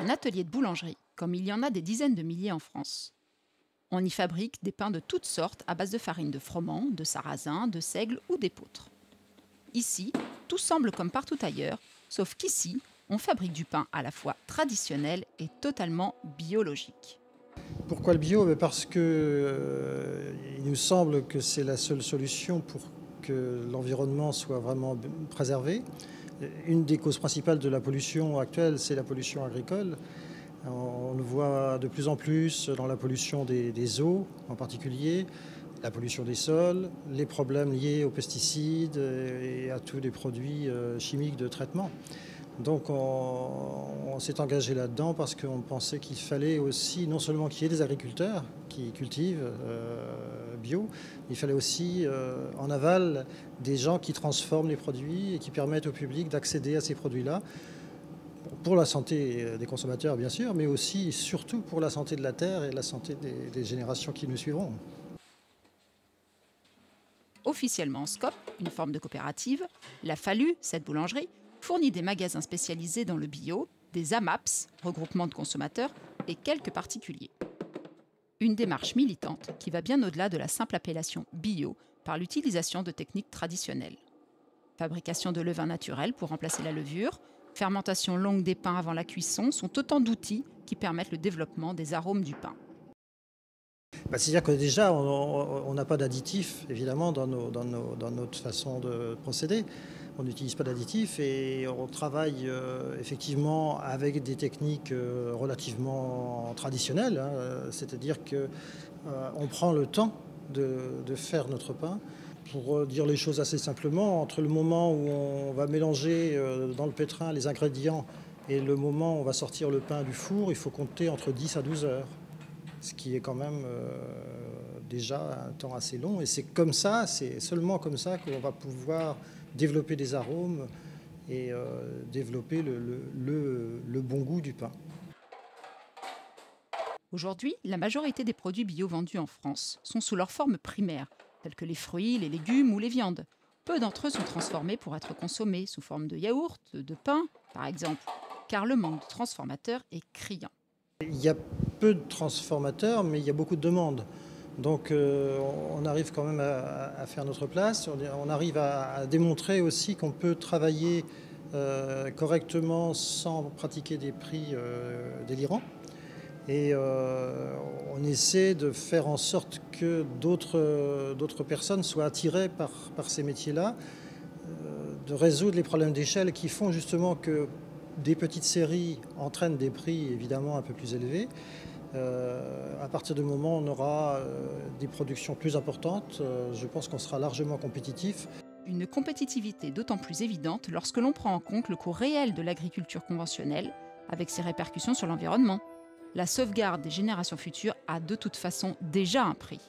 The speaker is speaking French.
un atelier de boulangerie, comme il y en a des dizaines de milliers en France. On y fabrique des pains de toutes sortes à base de farine de froment, de sarrasin, de seigle ou d'épeautre. Ici, tout semble comme partout ailleurs, sauf qu'ici, on fabrique du pain à la fois traditionnel et totalement biologique. Pourquoi le bio? Parce que il nous semble que c'est la seule solution pour que l'environnement soit vraiment préservé. Une des causes principales de la pollution actuelle, c'est la pollution agricole. On le voit de plus en plus dans la pollution des eaux en particulier, la pollution des sols, les problèmes liés aux pesticides et à tous les produits chimiques de traitement. Donc on s'est engagé là-dedans parce qu'on pensait qu'il fallait aussi non seulement qu'il y ait des agriculteurs qui cultivent bio, il fallait aussi en aval des gens qui transforment les produits et qui permettent au public d'accéder à ces produits-là pour la santé des consommateurs bien sûr, mais aussi et surtout pour la santé de la terre et la santé des générations qui nous suivront. Officiellement en SCOP, une forme de coopérative, la Falu, cette boulangerie, fournit des magasins spécialisés dans le bio, des AMAPS, regroupements de consommateurs, et quelques particuliers. Une démarche militante qui va bien au-delà de la simple appellation bio par l'utilisation de techniques traditionnelles. Fabrication de levain naturel pour remplacer la levure, fermentation longue des pains avant la cuisson sont autant d'outils qui permettent le développement des arômes du pain. C'est-à-dire que déjà, on n'a pas d'additifs, évidemment, dans notre façon de procéder. On n'utilise pas d'additifs et on travaille effectivement avec des techniques relativement traditionnelles. C'est-à-dire qu'on prend le temps de faire notre pain. Pour dire les choses assez simplement, entre le moment où on va mélanger dans le pétrin les ingrédients et le moment où on va sortir le pain du four, il faut compter entre 10 à 12 heures. Ce qui est quand même déjà un temps assez long. Et c'est comme ça, c'est seulement comme ça qu'on va pouvoir développer des arômes et développer le bon goût du pain. Aujourd'hui, la majorité des produits bio vendus en France sont sous leur forme primaire, tels que les fruits, les légumes ou les viandes. Peu d'entre eux sont transformés pour être consommés sous forme de yaourt, de pain, par exemple, car le manque de transformateurs est criant. Il y a peu de transformateurs, mais il y a beaucoup de demandes. Donc on arrive quand même à faire notre place. On arrive à démontrer aussi qu'on peut travailler correctement sans pratiquer des prix délirants. Et on essaie de faire en sorte que d'autres personnes soient attirées par ces métiers-là, de résoudre les problèmes d'échelle qui font justement que des petites séries entraînent des prix évidemment un peu plus élevés. À partir du moment où on aura des productions plus importantes, je pense qu'on sera largement compétitif. Une compétitivité d'autant plus évidente lorsque l'on prend en compte le coût réel de l'agriculture conventionnelle, avec ses répercussions sur l'environnement. La sauvegarde des générations futures a de toute façon déjà un prix.